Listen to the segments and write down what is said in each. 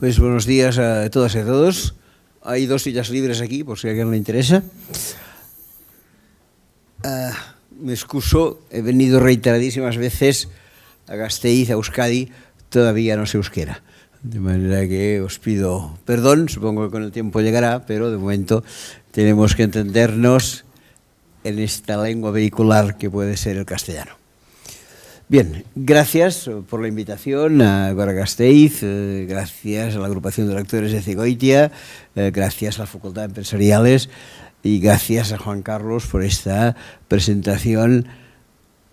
Pues buenos días a todas y a todos. Hay 2 sillas libres aquí, por si a alguien le interesa. Me excuso, he venido reiteradísimas veces a Gasteiz, a Euskadi, todavía no sé euskera. De manera que os pido perdón, supongo que con el tiempo llegará, pero de momento tenemos que entendernos en esta lengua vehicular que puede ser el castellano. Bien, gracias por la invitación a Gasteiz, gracias a la agrupación de lectores de Cigoitia, gracias a la Facultad de Empresariales y gracias a Juan Carlos por esta presentación,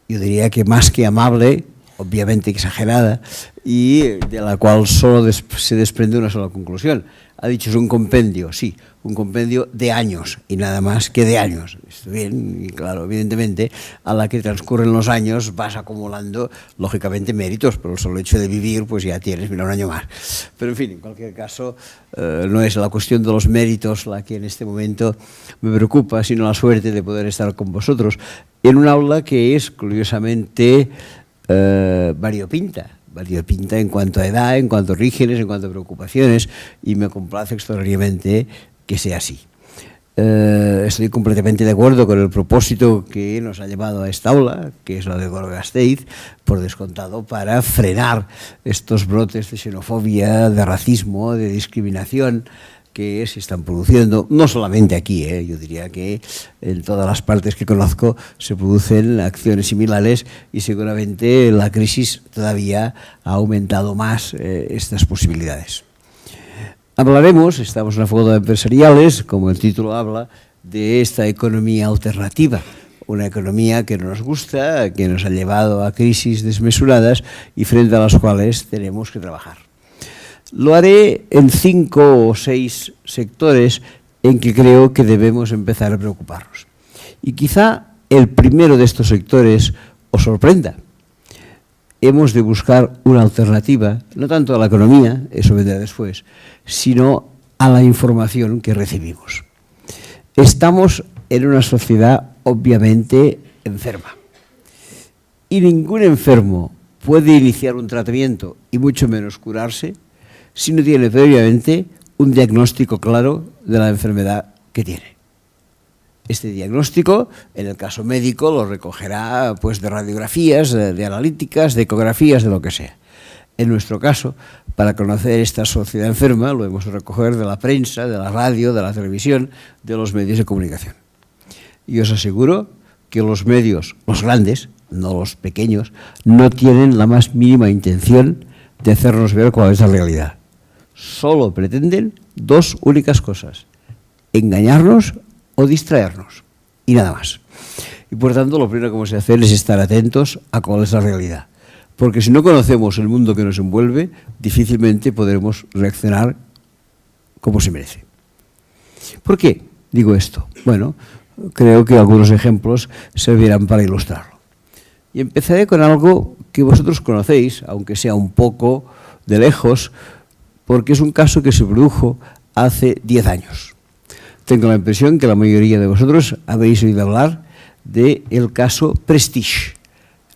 yo diría que más que amable, obviamente exagerada, y de la cual solo se desprende una sola conclusión. Ha dicho es un compendio, sí, un compendio de años y nada más que de años. Está bien, y claro, evidentemente, a la que transcurren los años vas acumulando, lógicamente, méritos, pero el solo hecho de vivir, pues ya tienes, mira, un año más. Pero en fin, en cualquier caso, no es la cuestión de los méritos la que en este momento me preocupa, sino la suerte de poder estar con vosotros en un aula que es, curiosamente, variopinta en cuanto a edad, en cuanto a orígenes, en cuanto a preocupaciones, y me complace extraordinariamente que sea así. Estoy completamente de acuerdo con el propósito que nos ha llevado a esta aula, que es la de Gasteiz, por descontado, para frenar estos brotes de xenofobia, de racismo, de discriminación que se están produciendo, no solamente aquí, yo diría que en todas las partes que conozco se producen acciones similares y seguramente la crisis todavía ha aumentado más estas posibilidades. Hablaremos, estamos en la Facultad de Empresariales, como el título habla, de esta economía alternativa, una economía que no nos gusta, que nos ha llevado a crisis desmesuradas y frente a las cuales tenemos que trabajar. Lo haré en 5 o 6 sectores en que creo que debemos empezar a preocuparnos. Y quizá el primero de estos sectores os sorprenda. Hemos de buscar una alternativa, no tanto a la economía, eso vendrá después, sino a la información que recibimos. Estamos en una sociedad obviamente enferma. Y ningún enfermo puede iniciar un tratamiento, y mucho menos curarse, si no tiene previamente un diagnóstico claro de la enfermedad que tiene. Este diagnóstico, en el caso médico, lo recogerá pues, de radiografías, de analíticas, de ecografías, de lo que sea. En nuestro caso, para conocer esta sociedad enferma, lo hemos de recoger de la prensa, de la radio, de la televisión, de los medios de comunicación. Y os aseguro que los medios, los grandes, no los pequeños, no tienen la más mínima intención de hacernos ver cuál es la realidad. Solo pretenden 2 únicas cosas: engañarnos o distraernos, y nada más. Y por tanto, lo primero que vamos a hacer es estar atentos a cuál es la realidad, porque si no conocemos el mundo que nos envuelve, difícilmente podremos reaccionar como se merece. ¿Por qué digo esto? Bueno, creo que algunos ejemplos servirán para ilustrarlo. Y empezaré con algo que vosotros conocéis, aunque sea un poco de lejos, porque es un caso que se produjo hace 10 años. Tengo la impresión que la mayoría de vosotros habéis oído hablar del caso Prestige.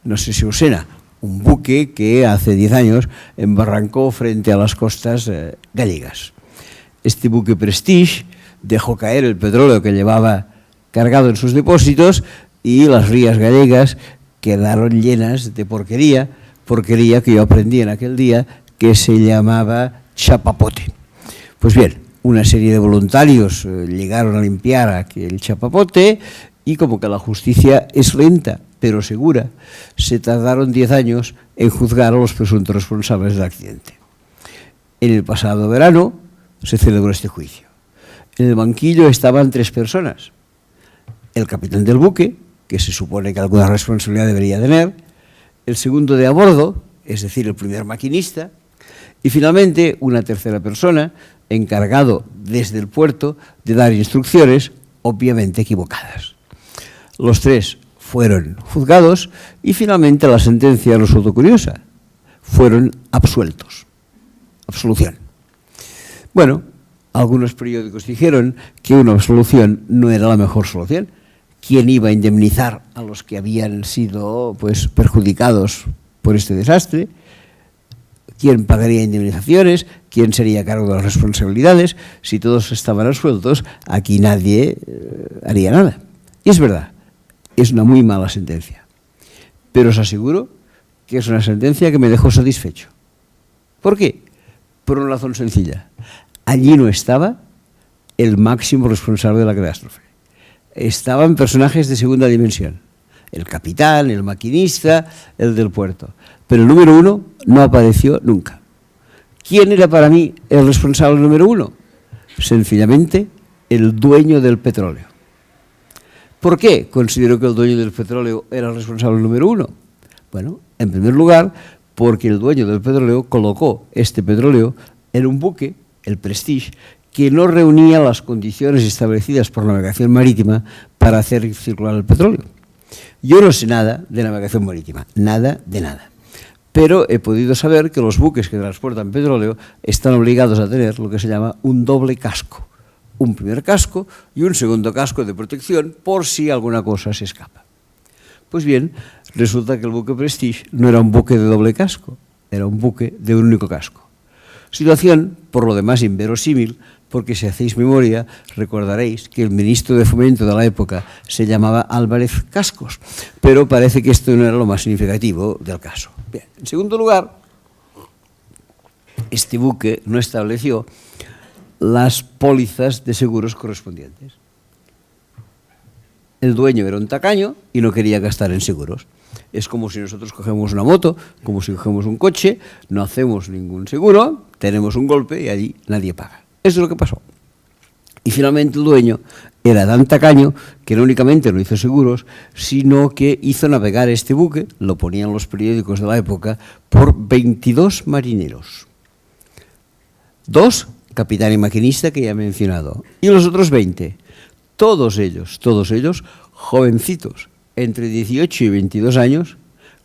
No sé si os suena, un buque que hace 10 años embarrancó frente a las costas gallegas. Este buque Prestige dejó caer el petróleo que llevaba cargado en sus depósitos y las rías gallegas quedaron llenas de porquería que yo aprendí en aquel día, que se llamaba chapapote. Pues bien, una serie de voluntarios llegaron a limpiar aquel chapapote y como que la justicia es lenta pero segura, se tardaron 10 años en juzgar a los presuntos responsables del accidente. En el pasado verano se celebró este juicio. En el banquillo estaban 3 personas: el capitán del buque, que se supone que alguna responsabilidad debería tener, el segundo de a bordo, es decir, el primer maquinista, y finalmente una tercera persona encargado desde el puerto de dar instrucciones, obviamente equivocadas. Los 3 fueron juzgados y finalmente la sentencia resultó curiosa. Fueron absueltos. Absolución. Bueno, algunos periódicos dijeron que una absolución no era la mejor solución. ¿Quién iba a indemnizar a los que habían sido perjudicados por este desastre? ¿Quién pagaría indemnizaciones? ¿Quién sería a cargo de las responsabilidades? Si todos estaban absueltos, aquí nadie haría nada. Y es verdad, es una muy mala sentencia. Pero os aseguro que es una sentencia que me dejó satisfecho. ¿Por qué? Por una razón sencilla. Allí no estaba el máximo responsable de la catástrofe. Estaban personajes de segunda dimensión. El capitán, el maquinista, el del puerto. Pero el número uno no apareció nunca. ¿Quién era para mí el responsable número uno? Sencillamente, el dueño del petróleo. ¿Por qué considero que el dueño del petróleo era el responsable número uno? Bueno, en primer lugar, porque el dueño del petróleo colocó este petróleo en un buque, el Prestige, que no reunía las condiciones establecidas por la navegación marítima para hacer circular el petróleo. Yo no sé nada de navegación marítima, nada de nada. Pero he podido saber que los buques que transportan petróleo están obligados a tener lo que se llama un doble casco. Un primer casco y un segundo casco de protección por si alguna cosa se escapa. Pues bien, resulta que el buque Prestige no era un buque de doble casco, era un buque de un único casco. Situación, por lo demás, inverosímil, porque si hacéis memoria, recordaréis que el ministro de Fomento de la época se llamaba Álvarez Cascos, pero parece que esto no era lo más significativo del caso. Bien, en segundo lugar, este buque no estableció las pólizas de seguros correspondientes. El dueño era un tacaño y no quería gastar en seguros. Es como si nosotros cogemos una moto, como si cogemos un coche, no hacemos ningún seguro, tenemos un golpe y allí nadie paga. Eso es lo que pasó. Y finalmente el dueño era tan tacaño que no únicamente no hizo seguros, sino que hizo navegar este buque, lo ponían los periódicos de la época, por 22 marineros. 2, capitán y maquinista, que ya he mencionado, y los otros 20, todos ellos, jovencitos, entre 18 y 22 años,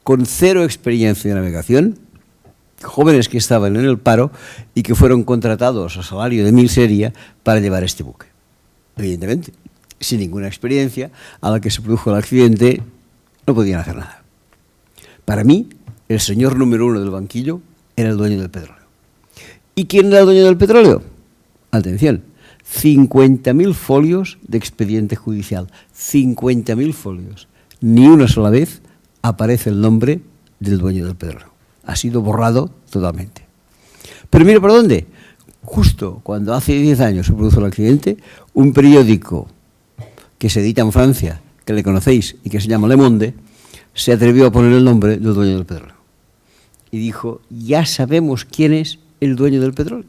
con 0 experiencia de navegación, jóvenes que estaban en el paro y que fueron contratados a salario de miseria para llevar este buque. Evidentemente, sin ninguna experiencia, a la que se produjo el accidente, no podían hacer nada. Para mí, el señor número uno del banquillo era el dueño del petróleo. ¿Y quién era el dueño del petróleo? Atención, 50.000 folios de expediente judicial. 50.000 folios. Ni una sola vez aparece el nombre del dueño del petróleo. Ha sido borrado totalmente. Pero mira por dónde. Justo cuando hace 10 años se produjo el accidente, un periódico que se edita en Francia, que le conocéis y que se llama Le Monde, se atrevió a poner el nombre del dueño del petróleo. Y dijo, ya sabemos quién es el dueño del petróleo.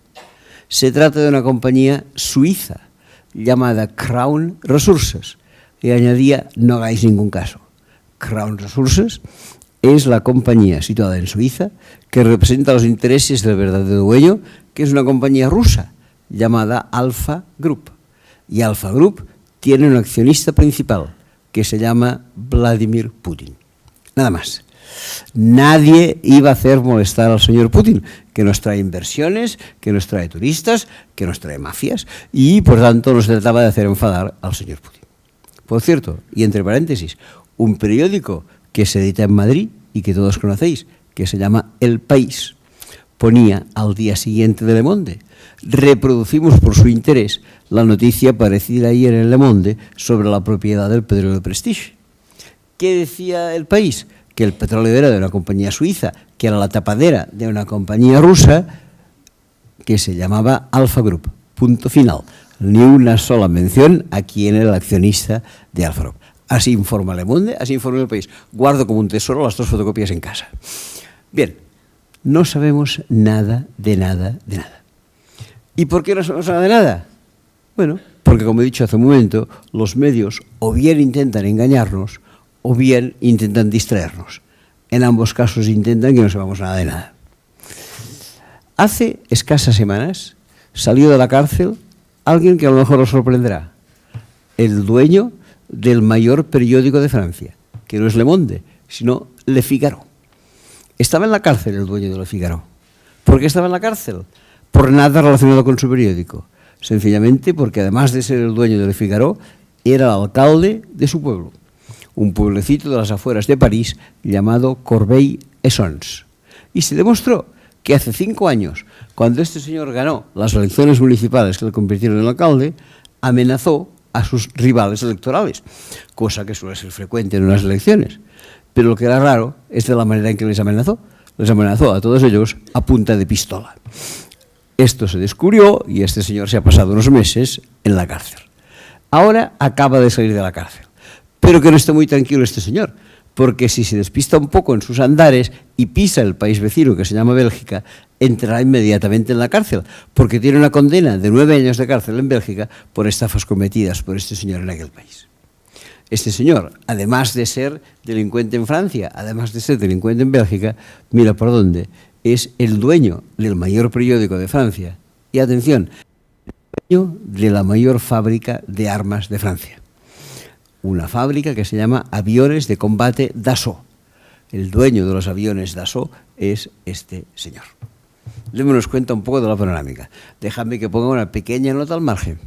Se trata de una compañía suiza llamada Crown Resources. Y añadía, no hagáis ningún caso. Crown Resources es la compañía situada en Suiza que representa los intereses del verdadero dueño, que es una compañía rusa llamada Alfa Group. Y Alfa Group tiene un accionista principal que se llama Vladimir Putin. Nada más. Nadie iba a hacer molestar al señor Putin, que nos trae inversiones, que nos trae turistas, que nos trae mafias, y por tanto no se trataba de hacer enfadar al señor Putin. Por cierto, y entre paréntesis, un periódico que se edita en Madrid y que todos conocéis, que se llama El País, ponía al día siguiente de Le Monde. Reproducimos por su interés la noticia aparecida ayer en Le Monde sobre la propiedad del petróleo de Prestige. ¿Qué decía El País? Que el petróleo era de una compañía suiza, que era la tapadera de una compañía rusa que se llamaba Alfa Group. Punto final. Ni una sola mención a quién era el accionista de Alfa Group. Así informa Le Monde, así informa El País. Guardo como un tesoro las 2 fotocopias en casa. Bien, no sabemos nada de nada de nada. ¿Y por qué no sabemos nada de nada? Bueno, porque como he dicho hace un momento, los medios o bien intentan engañarnos o bien intentan distraernos. En ambos casos intentan que no sepamos nada de nada. Hace escasas semanas salió de la cárcel alguien que a lo mejor os sorprenderá. El dueño del mayor periódico de Francia, que no es Le Monde, sino Le Figaro. Estaba en la cárcel el dueño de Le Figaro. ¿Por qué estaba en la cárcel? Por nada relacionado con su periódico. Sencillamente porque además de ser el dueño de Le Figaro, era el alcalde de su pueblo. Un pueblecito de las afueras de París llamado Corbeil-Essonnes. Y se demostró que hace 5 años, cuando este señor ganó las elecciones municipales que le convirtieron en alcalde, amenazó a sus rivales electorales, cosa que suele ser frecuente en unas elecciones. Pero lo que era raro es de la manera en que les amenazó. Les amenazó a todos ellos a punta de pistola. Esto se descubrió y este señor se ha pasado unos meses en la cárcel. Ahora acaba de salir de la cárcel. Pero que no esté muy tranquilo este señor, porque si se despista un poco en sus andares y pisa el país vecino que se llama Bélgica, entrará inmediatamente en la cárcel, porque tiene una condena de 9 años de cárcel en Bélgica por estafas cometidas por este señor en aquel país. Este señor, además de ser delincuente en Francia, además de ser delincuente en Bélgica, mira por dónde, es el dueño del mayor periódico de Francia. Y atención, el dueño de la mayor fábrica de armas de Francia. Una fábrica que se llama Aviones de Combate Dassault. El dueño de los aviones Dassault es este señor. Démonos cuenta un poco de la panorámica. Déjame que ponga una pequeña nota al margen.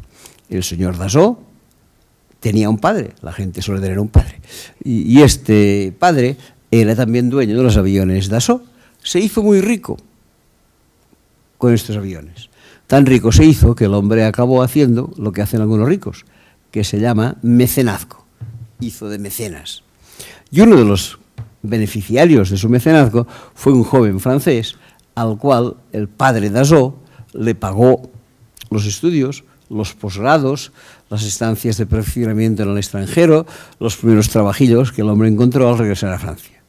El señor Dassault tenía un padre, la gente suele tener un padre, y este padre era también dueño de los aviones Dassault. Se hizo muy rico con estos aviones. Tan rico se hizo que el hombre acabó haciendo lo que hacen algunos ricos, que se llama mecenazgo. Hizo de mecenas. Y uno de los beneficiarios de su mecenazgo fue un joven francés al cual el padre Dassault le pagó los estudios, los posgrados, las estancias de perfeccionamiento en el extranjero, los primeros trabajillos que el hombre encontró al regresar a Francia.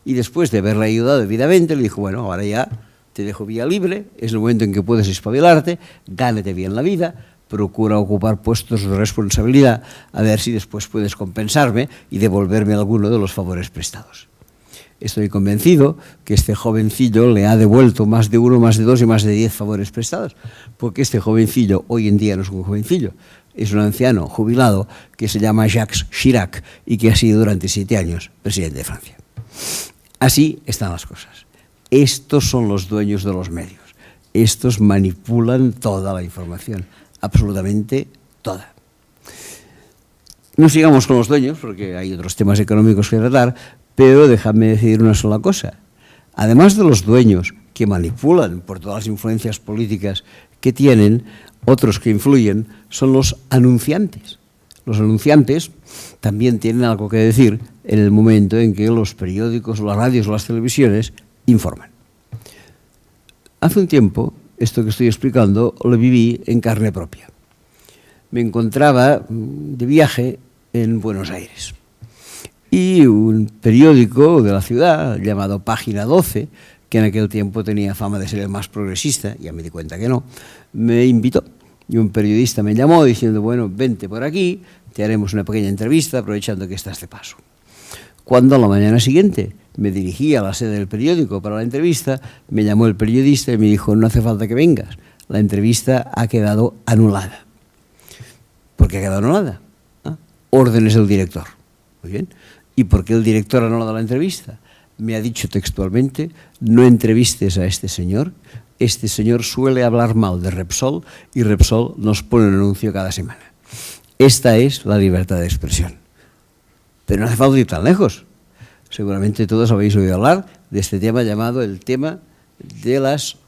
Y después de haberle ayudado debidamente, le dijo, bueno, ahora ya te dejo vía libre, es el momento en que puedes espabilarte, gánate bien la vida, procura ocupar puestos de responsabilidad, a ver si después puedes compensarme y devolverme alguno de los favores prestados. Estoy convencido que este jovencillo le ha devuelto más de 1, más de 2 y más de 10 favores prestados, porque este jovencillo hoy en día no es un jovencillo, es un anciano jubilado que se llama Jacques Chirac y que ha sido durante 7 años presidente de Francia. Así están las cosas. Estos son los dueños de los medios. Estos manipulan toda la información, absolutamente toda. No sigamos con los dueños, porque hay otros temas económicos que tratar, pero déjame decir una sola cosa. Además de los dueños que manipulan por todas las influencias políticas que tienen, otros que influyen son los anunciantes. Los anunciantes también tienen algo que decir en el momento en que los periódicos, las radios o las televisiones informan. Hace un tiempo, esto que estoy explicando lo viví en carne propia. Me encontraba de viaje en Buenos Aires y un periódico de la ciudad llamado Página 12, que en aquel tiempo tenía fama de ser el más progresista, ya me di cuenta que no, me invitó. Y un periodista me llamó diciendo, bueno, vente por aquí, te haremos una pequeña entrevista aprovechando que estás de paso. Cuando a la mañana siguiente me dirigí a la sede del periódico para la entrevista, me llamó el periodista y me dijo, no hace falta que vengas, la entrevista ha quedado anulada. ¿Por qué ha quedado anulada? ¿Ah? Órdenes del director. Muy bien. ¿Y por qué el director ha anulado la entrevista? Me ha dicho textualmente, no entrevistes a este señor suele hablar mal de Repsol y Repsol nos pone un anuncio cada semana. Esta es la libertad de expresión. Pero no hace falta ir tan lejos. Seguramente todos habéis oído hablar de este tema llamado el tema de las